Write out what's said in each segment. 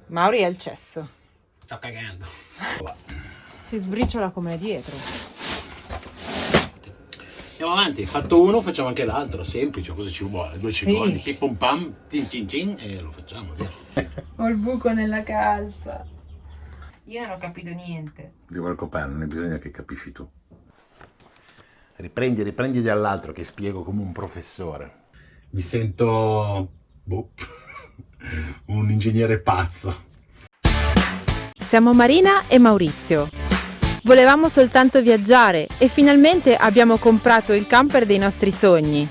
Mauri è al cesso. Sto cagando. Si sbriciola come dietro. Andiamo avanti, fatto uno, facciamo anche l'altro. Semplice, cosa ci vuole? Due Sì. ciconi, pim pum pam, tin cin cin, e lo facciamo, via. Ho il buco nella calza. Io non ho capito niente. Devo recuperare, non è bisogno che capisci tu. Riprendi dall'altro che spiego come un professore. Mi sento un ingegnere pazzo. Siamo Marina e Maurizio. Volevamo soltanto viaggiare e finalmente abbiamo comprato il camper dei nostri sogni.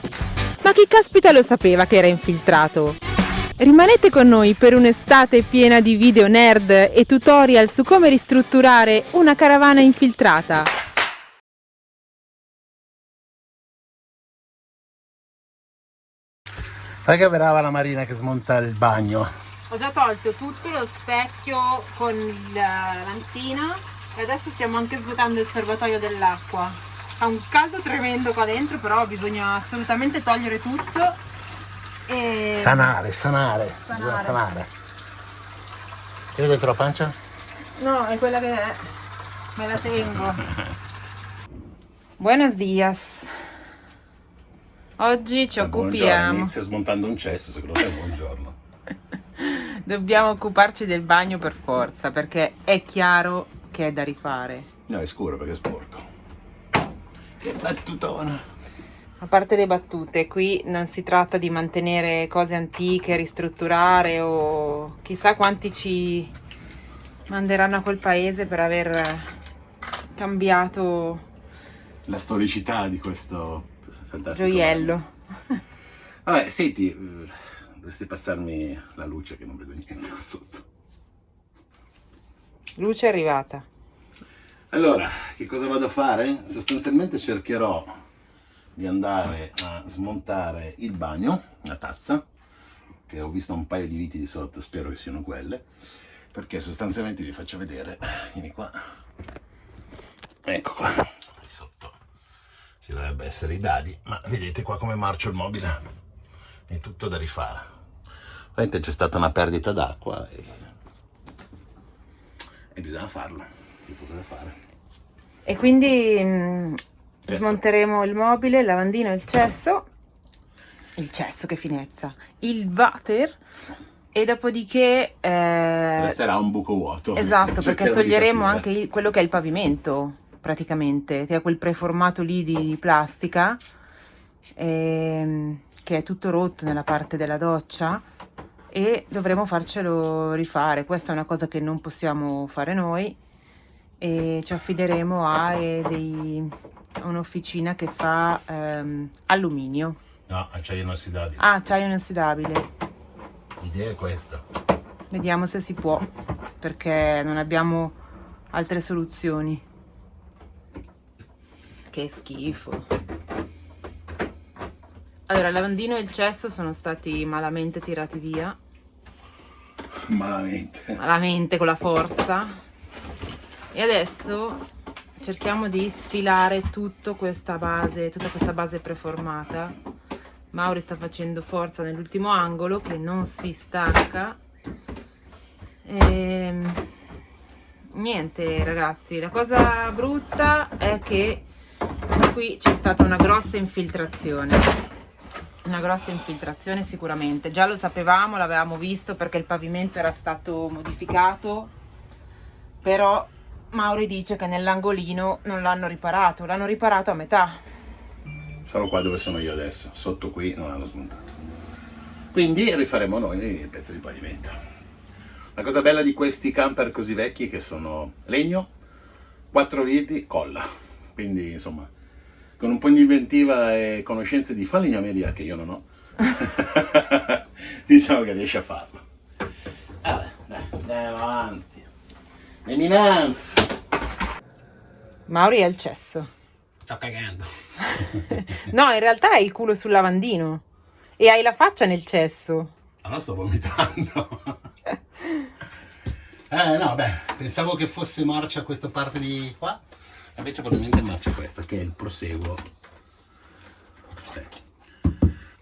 Ma chi caspita lo sapeva che era infiltrato? Rimanete con noi per un'estate piena di video nerd e tutorial su come ristrutturare una caravana infiltrata. Sai che brava la Marina che smonta il bagno? Ho già tolto tutto lo specchio con la lampadina e adesso stiamo anche svuotando il serbatoio dell'acqua. Fa un caldo tremendo qua dentro, però bisogna assolutamente togliere tutto e Sanare. Bisogna sanare. Che hai dentro la pancia? no, è quella che è. Me la tengo. Buenos dias. Oggi ci Buongiorno, occupiamo. inizio smontando un cesso, secondo te buongiorno. Dobbiamo occuparci del bagno per forza, perché è chiaro che è da rifare. No, è scuro perché è sporco. Che battutona. A parte le battute, qui non si tratta di mantenere cose antiche, ristrutturare o chissà quanti ci manderanno a quel paese per aver cambiato La storicità di questo fantastico gioiello. Vabbè, senti, dovresti passarmi la luce che non vedo niente qua sotto. Luce è arrivata. Allora, che cosa vado a fare? Sostanzialmente cercherò di andare a smontare il bagno, la tazza, che ho visto un paio di viti di sotto, spero che siano quelle, perché sostanzialmente vi faccio vedere, vieni qua, ecco qua, di sotto ci dovrebbe essere i dadi, ma vedete qua come marcio il mobile, è tutto da rifare. Veramente c'è stata una perdita d'acqua e bisogna farlo, tipo cosa fare. E quindi smonteremo il mobile, il lavandino, il cesso che finezza, il water e dopodiché resterà un buco vuoto. esatto, perché Cercherò di toglieremo capire. anche quello che è il pavimento praticamente, che è quel preformato lì di plastica che è tutto rotto nella parte della doccia e dovremo farcelo rifare. Questa è una cosa che non possiamo fare noi e ci affideremo a un'officina che fa alluminio. No, acciaio inossidabile. Ah, acciaio inossidabile. L'idea è questa. Vediamo se si può, perché non abbiamo altre soluzioni. Che schifo. Allora, il lavandino e il cesso sono stati malamente tirati via. Malamente, con la forza. E adesso cerchiamo di sfilare tutta questa base preformata. Mauri sta facendo forza nell'ultimo angolo che non si stacca. Niente ragazzi, la cosa brutta è che qui c'è stata una grossa infiltrazione sicuramente, già lo sapevamo, l'avevamo visto perché il pavimento era stato modificato, però Mauri dice che nell'angolino non l'hanno riparato a metà. Sono qua dove sono io adesso, sotto qui non hanno smontato. Quindi rifaremo noi il pezzo di pavimento. La cosa bella di questi camper così vecchi è che sono legno, 4 viti, colla. Quindi insomma, con un po' di inventiva e conoscenze di falegnameria che io non ho, diciamo che riesce a farlo. Vabbè, dai, andiamo avanti. Eminenza! Mauri è al cesso. Sto cagando. No, in realtà hai il culo sul lavandino e hai la faccia nel cesso. Allora sto vomitando. No, beh, pensavo che fosse marcia questa parte di qua, invece probabilmente è marcia questa, che è il proseguo.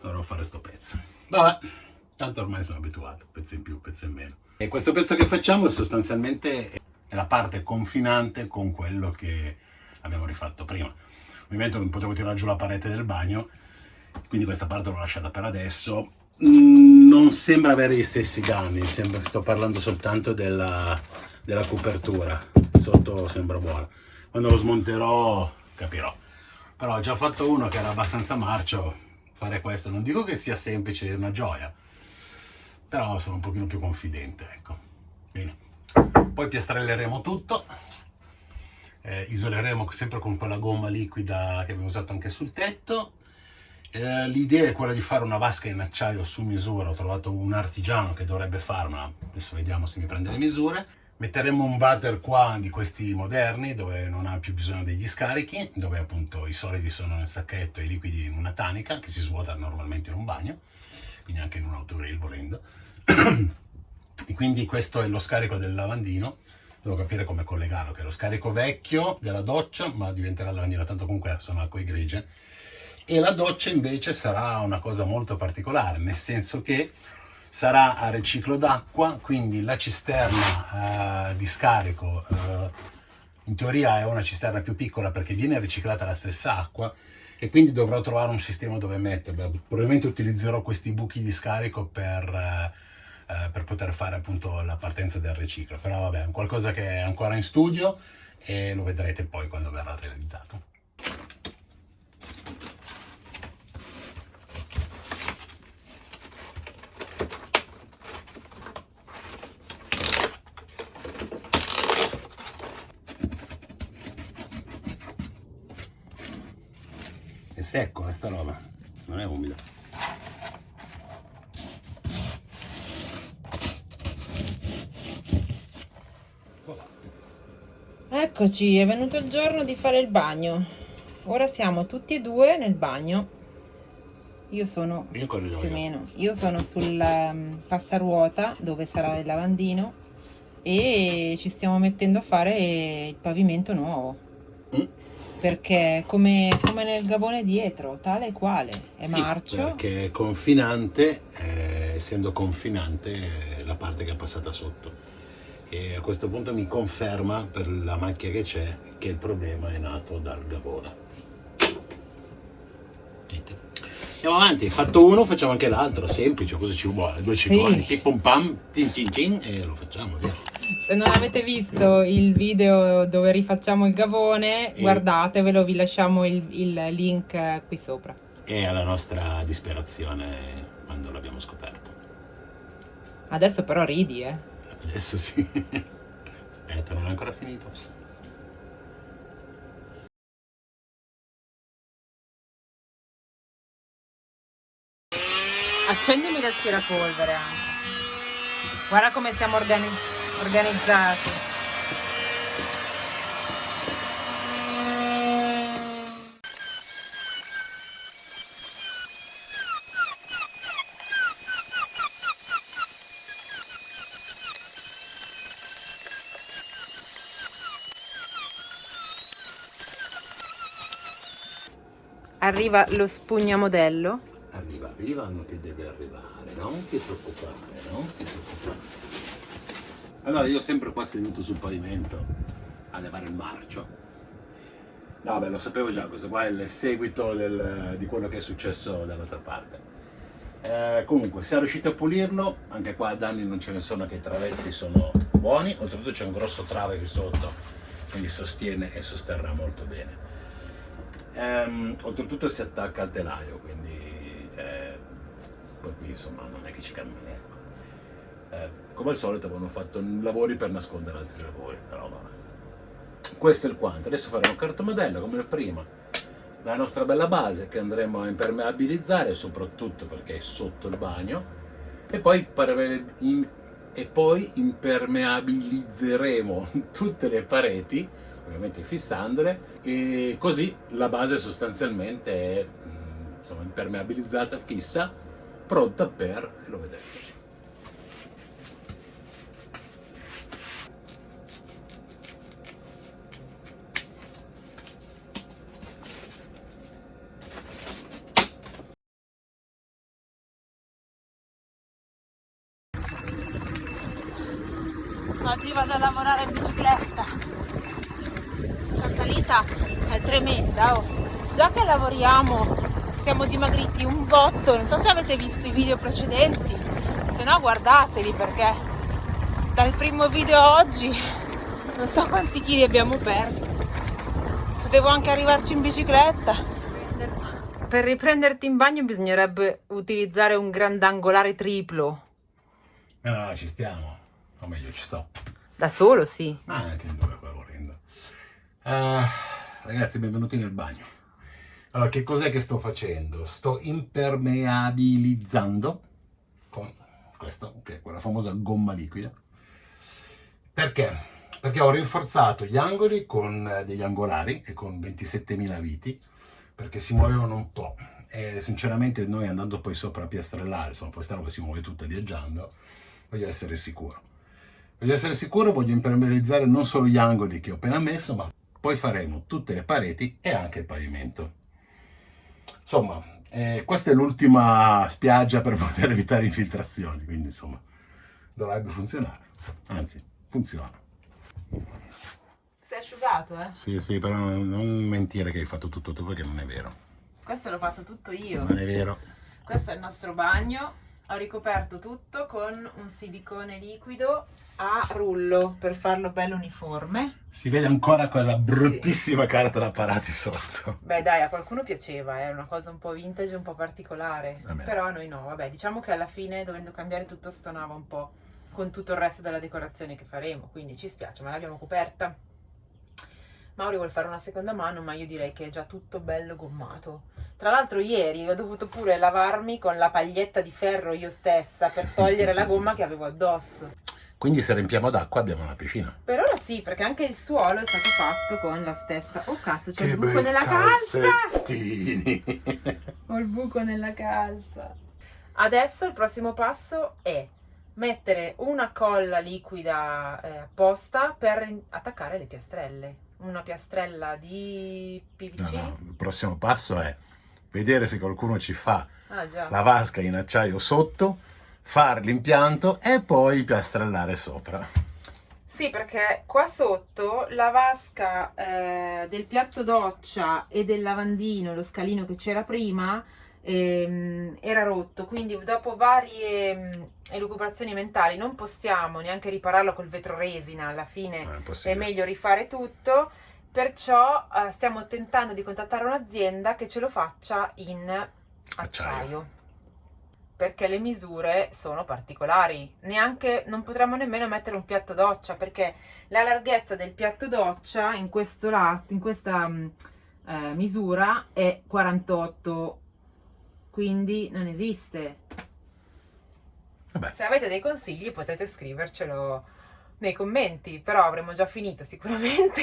Dovrò fare sto pezzo. Vabbè, tanto ormai sono abituato, pezzo in più, pezzo in meno. E questo pezzo che facciamo sostanzialmente è la parte confinante con quello che abbiamo rifatto prima. Ovviamente non potevo tirare giù la parete del bagno, quindi questa parte l'ho lasciata per adesso. Non sembra avere gli stessi danni, sto parlando soltanto della copertura. Sotto sembra buono. Quando lo smonterò capirò. Però ho già fatto uno che era abbastanza marcio. Fare questo non dico che sia semplice, è una gioia, però sono un pochino più confidente, ecco. Bene, poi piastrelleremo tutto, isoleremo sempre con quella gomma liquida che abbiamo usato anche sul tetto. L'idea è quella di fare una vasca in acciaio su misura. Ho trovato un artigiano che dovrebbe farmela, adesso vediamo se mi prende le misure. Metteremo un water qua di questi moderni, dove non ha più bisogno degli scarichi, dove appunto i solidi sono nel sacchetto e i liquidi in una tanica che si svuota normalmente in un bagno, quindi anche in un autoreel volendo. E quindi questo è lo scarico del lavandino. Devo capire come collegarlo, che è lo scarico vecchio della doccia, ma diventerà il lavandino, tanto comunque sono acque grigie. E la doccia invece sarà una cosa molto particolare, nel senso che sarà a riciclo d'acqua, quindi la cisterna di scarico in teoria è una cisterna più piccola perché viene riciclata la stessa acqua, e quindi dovrò trovare un sistema dove metterla. Probabilmente utilizzerò questi buchi di scarico per poter fare appunto la partenza del riciclo, però vabbè, è qualcosa che è ancora in studio e lo vedrete poi quando verrà realizzato. È secco questa roba, non è umido. Eccoci, è venuto il giorno di fare il bagno. Ora siamo tutti e due nel bagno. Io sono più o meno, io sono sul passaruota dove sarà il lavandino e ci stiamo mettendo a fare il pavimento nuovo. Perché come nel gavone dietro, tale e quale, è sì, marcio. Perché è confinante, essendo confinante la parte che è passata sotto. E a questo punto mi conferma per la macchia che c'è che il problema è nato dal gavone. Andiamo avanti, fatto uno facciamo anche l'altro, semplice, cosa ci vuole? Due cicloni, sì. Pim pam, tin tin tin, e lo facciamo, via. Se non avete visto il video dove rifacciamo il gavone, guardatevelo, vi lasciamo il link qui sopra. E alla nostra disperazione quando l'abbiamo scoperto. Adesso però ridi, Adesso sì. Aspetta, non è ancora finito. Accendimi l'aspirapolvere anche. Guarda come siamo organizzati. Arriva lo spugnamodello. Arriva che deve arrivare, non ti preoccupare. Allora io sempre qua seduto sul pavimento a levare il marcio. No, beh, lo sapevo già, questo qua è il seguito di quello che è successo dall'altra parte. Comunque, siamo riusciti a pulirlo, anche qua danni non ce ne sono, che i travetti sono buoni, oltretutto c'è un grosso trave qui sotto, quindi sostiene e sosterrà molto bene. Oltretutto si attacca al telaio, quindi poi qui insomma non è che ci cambia niente. Come al solito avevano fatto lavori per nascondere altri lavori, però vabbè. Questo è il quanto. Adesso faremo un cartomodello come prima, la nostra bella base che andremo a impermeabilizzare, soprattutto perché è sotto il bagno, e poi impermeabilizzeremo tutte le pareti, ovviamente fissandole, e così la base sostanzialmente è insomma, impermeabilizzata, fissa, pronta per, lo vedrete. Oggi vado a lavorare in bicicletta. La salita è tremenda, oh. Già che lavoriamo siamo dimagriti un botto, non so se avete visto i video precedenti, se no guardateli, perché dal primo video a oggi non so quanti chili abbiamo perso. Devo anche arrivarci in bicicletta. Per riprenderti in bagno bisognerebbe utilizzare un grandangolare triplo. No, ci stiamo, o meglio ci sto. Da solo, sì. Anche in due qua volendo. Ragazzi, benvenuti nel bagno. Allora, che cos'è che sto facendo? Sto impermeabilizzando con questa, che è quella famosa gomma liquida. Perché? Perché ho rinforzato gli angoli con degli angolari e con 27.000 viti, perché si muovevano un po'. E sinceramente noi andando poi sopra a piastrellare, insomma, poi sta roba si muove tutta viaggiando, voglio essere sicuro. Voglio impermeabilizzare non solo gli angoli che ho appena messo, ma poi faremo tutte le pareti e anche il pavimento. Insomma, questa è l'ultima spiaggia per poter evitare infiltrazioni, quindi insomma dovrebbe funzionare, anzi funziona. Sei asciugato, eh? Sì, però non mentire che hai fatto tutto tu, perché non è vero. Questo l'ho fatto tutto io. Non è vero. Questo è il nostro bagno. Ho ricoperto tutto con un silicone liquido a rullo per farlo bello uniforme. Si vede ancora quella bruttissima carta da parati sotto. Beh dai, a qualcuno piaceva, è una cosa un po' vintage, un po' particolare. A me. Però a noi no, vabbè, diciamo che alla fine, dovendo cambiare tutto, stonava un po' con tutto il resto della decorazione che faremo, quindi ci spiace, ma l'abbiamo coperta. Mauri vuole fare una seconda mano, ma io direi che è già tutto bello gommato. Tra l'altro ieri ho dovuto pure lavarmi con la paglietta di ferro io stessa per togliere la gomma che avevo addosso. Quindi se riempiamo d'acqua abbiamo una piscina. Per ora sì, perché anche il suolo è stato fatto con la stessa... Oh cazzo, c'è Che il buco bei nella calza! calzettini. Ho il buco nella calza. Adesso il prossimo passo è mettere una colla liquida apposta per attaccare le piastrelle. Una piastrella di PVC. No, il prossimo passo è vedere se qualcuno ci fa Ah già. la vasca in acciaio sotto, fare l'impianto e poi piastrellare sopra. Sì, perché qua sotto la vasca del piatto doccia e del lavandino, lo scalino che c'era prima, era rotto, quindi dopo varie elucubrazioni mentali non possiamo neanche ripararlo col vetro resina, alla fine è meglio rifare tutto, perciò stiamo tentando di contattare un'azienda che ce lo faccia in acciaio. Perché le misure sono particolari, non potremmo nemmeno mettere un piatto doccia, perché la larghezza del piatto doccia in questo lato, in questa misura è 48, quindi non esiste. Vabbè. Se avete dei consigli potete scrivercelo nei commenti, però avremo già finito sicuramente.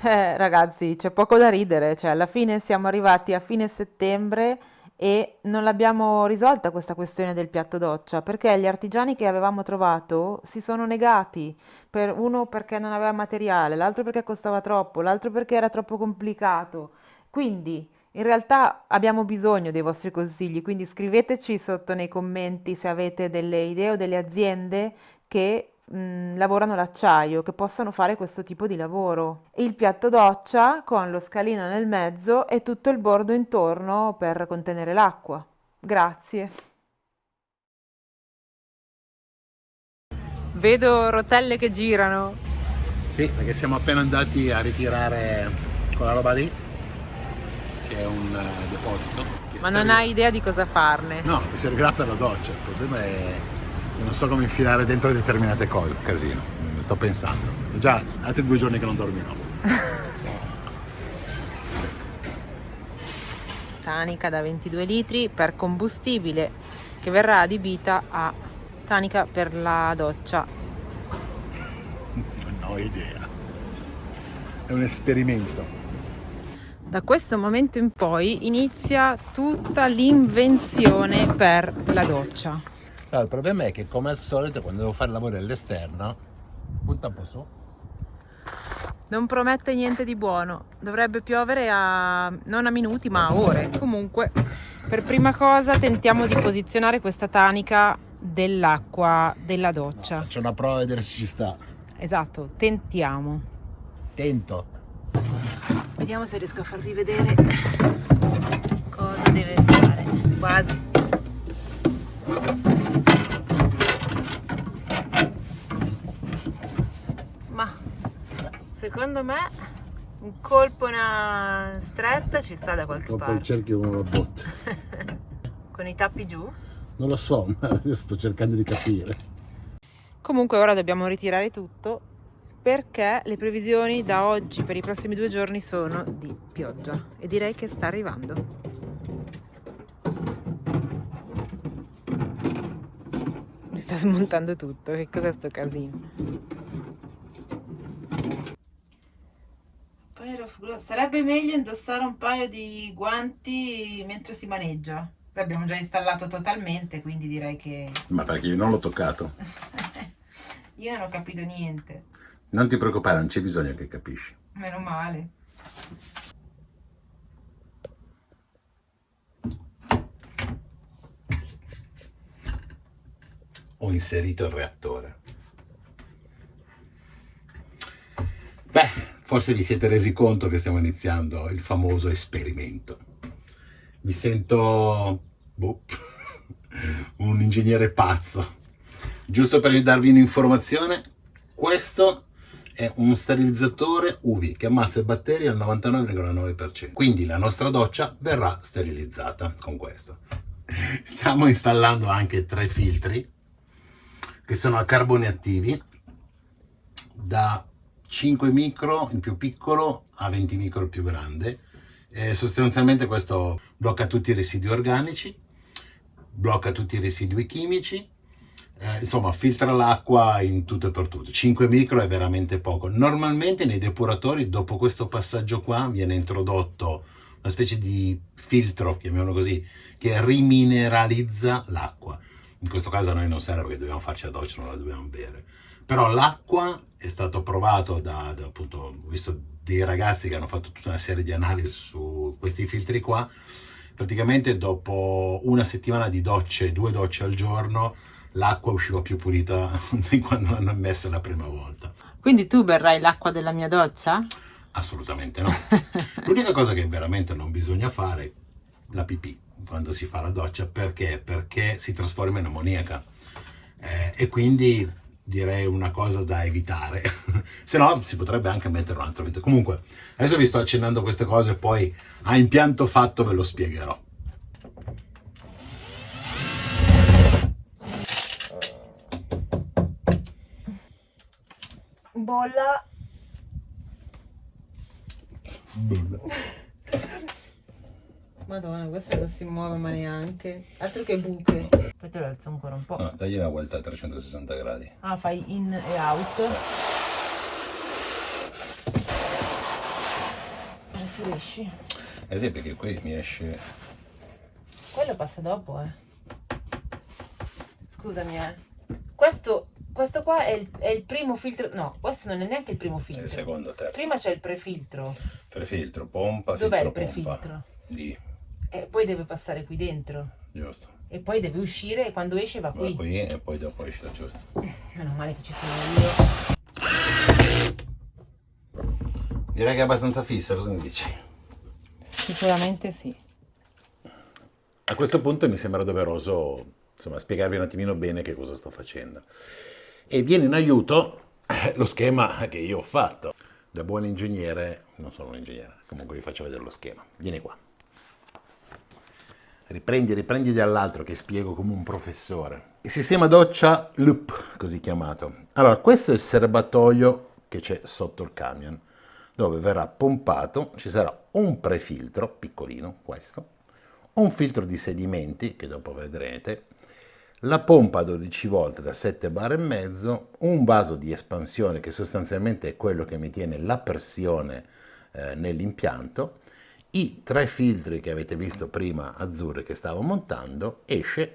Ragazzi, c'è poco da ridere, cioè alla fine siamo arrivati a fine settembre e non l'abbiamo risolta questa questione del piatto doccia, perché gli artigiani che avevamo trovato si sono negati, uno perché non aveva materiale, l'altro perché costava troppo, l'altro perché era troppo complicato. Quindi in realtà abbiamo bisogno dei vostri consigli, quindi scriveteci sotto nei commenti se avete delle idee o delle aziende che lavorano l'acciaio, che possano fare questo tipo di lavoro. Il piatto doccia con lo scalino nel mezzo e tutto il bordo intorno per contenere l'acqua. Grazie. Vedo rotelle che girano. Sì, perché siamo appena andati a ritirare quella roba lì, che è un deposito. Ma non hai idea di cosa farne? No, mi servirà per la doccia. Il problema è che non so come infilare dentro determinate cose. Casino, sto pensando. È già altri 2 giorni che non dormirò. Tanica da 22 litri per combustibile che verrà adibita a tanica per la doccia. Non ho idea. È un esperimento. Da questo momento in poi inizia tutta l'invenzione per la doccia. Allora, il problema è che, come al solito, quando devo fare lavori all'esterno, punta un po' su. Non promette niente di buono. Dovrebbe piovere non a minuti ma a ore. Comunque Per prima cosa tentiamo di posizionare questa tanica dell'acqua della doccia. Faccio una prova a vedere se ci sta. Esatto, tentiamo. Tento. Vediamo se riesco a farvi vedere cosa deve fare. Quasi. Ma secondo me un colpo una stretta ci sta da qualche Dopo il parte. cerchio con la botte. Con i tappi giù. Non lo so, ma adesso sto cercando di capire. Comunque ora dobbiamo ritirare tutto perché le previsioni da oggi per i prossimi 2 giorni sono di pioggia e direi che sta arrivando. Mi sta smontando tutto, che cos'è sto casino? Sarebbe meglio indossare un paio di guanti mentre si maneggia. L'abbiamo già installato totalmente, quindi direi che Ma perché io non l'ho toccato? io non ho capito niente. Non ti preoccupare, non c'è bisogno che capisci. Meno male. Ho inserito il reattore. Beh, forse vi siete resi conto che stiamo iniziando il famoso esperimento. Mi sento un ingegnere pazzo. Giusto per darvi un'informazione, questo è un sterilizzatore UV che ammazza i batteri al 99,9%. Quindi la nostra doccia verrà sterilizzata con questo. Stiamo installando anche 3 filtri che sono a carboni attivi da 5 micro il più piccolo a 20 micro il più grande. Sostanzialmente questo blocca tutti i residui organici, blocca tutti i residui chimici, insomma filtra l'acqua in tutto e per tutto. 5 micro è veramente poco. Normalmente nei depuratori dopo questo passaggio qua viene introdotto una specie di filtro, chiamiamolo così, che rimineralizza l'acqua. In questo caso a noi non serve perché dobbiamo farci la doccia, non la dobbiamo bere. Però l'acqua è stato provato appunto, ho visto dei ragazzi che hanno fatto tutta una serie di analisi su questi filtri qua. Praticamente dopo una settimana di docce, 2 docce al giorno, l'acqua usciva più pulita di quando l'hanno messa la prima volta. Quindi tu berrai l'acqua della mia doccia? Assolutamente no. L'unica cosa che veramente non bisogna fare è la pipì quando si fa la doccia. Perché? Perché si trasforma in ammoniaca e quindi direi una cosa da evitare. Se no si potrebbe anche mettere un altro filtro. Comunque adesso vi sto accennando queste cose, poi a impianto fatto ve lo spiegherò. Bolla. Madonna, questo non si muove ma neanche. Altro che buche. Poi te lo alzo ancora un po'. No, dagli una volta a 360 gradi. Ah, fai in e out. Rifinisci. Eh sì, perché qui mi esce... Quello passa dopo, Scusami, Questo qua è il primo filtro. No, questo non è neanche il primo filtro. Il secondo, terzo. Prima c'è il prefiltro. Prefiltro, pompa, Dov'è filtro, il prefiltro? pompa. Lì, E poi deve passare qui dentro. giusto. E poi deve uscire e quando esce va Va qui. qui e poi dopo esce da giusto. Meno male che ci sono io. Direi che è abbastanza fissa, cosa ne dici? Sicuramente sì. A questo punto mi sembra doveroso, insomma, spiegarvi un attimino bene che cosa sto facendo. E viene in aiuto lo schema che io ho fatto. Da buon ingegnere, non sono un ingegnere, comunque vi faccio vedere lo schema. Vieni qua. Riprendi dall'altro che spiego come un professore. Il sistema doccia loop, così chiamato. Allora, questo è il serbatoio che c'è sotto il camion, dove verrà pompato, ci sarà un prefiltro, piccolino questo, un filtro di sedimenti, che dopo vedrete, la pompa 12 volt da 7 bar e mezzo, un vaso di espansione che sostanzialmente è quello che mi tiene la pressione nell'impianto, i 3 filtri che avete visto prima azzurri che stavo montando,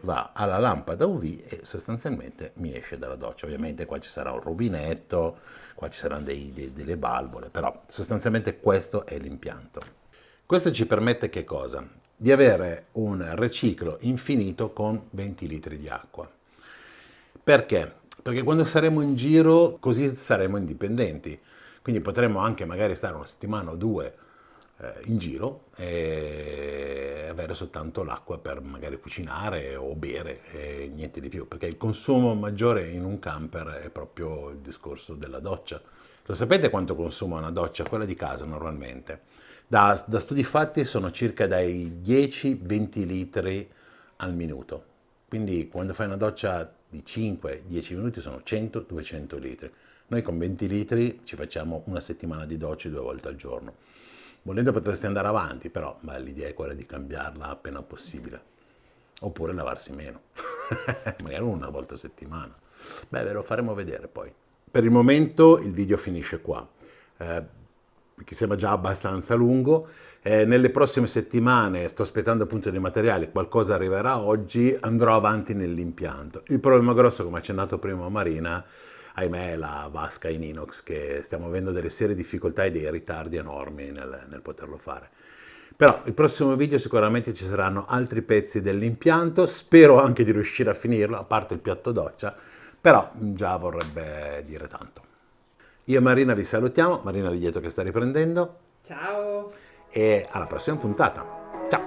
va alla lampada UV e sostanzialmente mi esce dalla doccia. Ovviamente qua ci sarà un rubinetto, qua ci saranno delle valvole, però sostanzialmente questo è l'impianto. Questo ci permette che cosa? di avere un riciclo infinito con 20 litri di acqua. Perché? Perché quando saremo in giro così saremo indipendenti, quindi potremo anche magari stare una settimana o due in giro e avere soltanto l'acqua per magari cucinare o bere e niente di più, perché il consumo maggiore in un camper è proprio il discorso della doccia. Lo sapete quanto consuma una doccia, quella di casa normalmente? Da studi fatti sono circa dai 10-20 litri al minuto. Quindi quando fai una doccia di 5-10 minuti sono 100-200 litri. Noi con 20 litri ci facciamo una settimana di docce 2 volte al giorno. Volendo potreste andare avanti, però l'idea è quella di cambiarla appena possibile. Oppure lavarsi meno, magari una volta a settimana. Ve lo faremo vedere poi. Per il momento il video finisce qua, che sembra già abbastanza lungo. Nelle prossime settimane sto aspettando appunto dei materiali, qualcosa arriverà oggi, andrò avanti nell'impianto. Il problema grosso, come accennato prima Marina, ahimè, è la vasca in inox, che stiamo avendo delle serie difficoltà e dei ritardi enormi nel poterlo fare. Però il prossimo video sicuramente ci saranno altri pezzi dell'impianto, spero anche di riuscire a finirlo, a parte il piatto doccia, però già vorrebbe dire tanto. Io e Marina vi salutiamo, Marina lì dietro che sta riprendendo. Ciao! E alla prossima puntata. Ciao!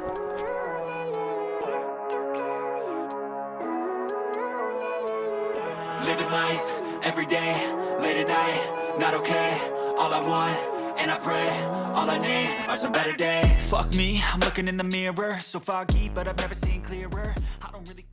Living life, every day, late at night, not okay. All I want, and I pray, all I need are some better days. Fuck me, I'm looking in the mirror, so foggy, but I've never seen clearer. I don't really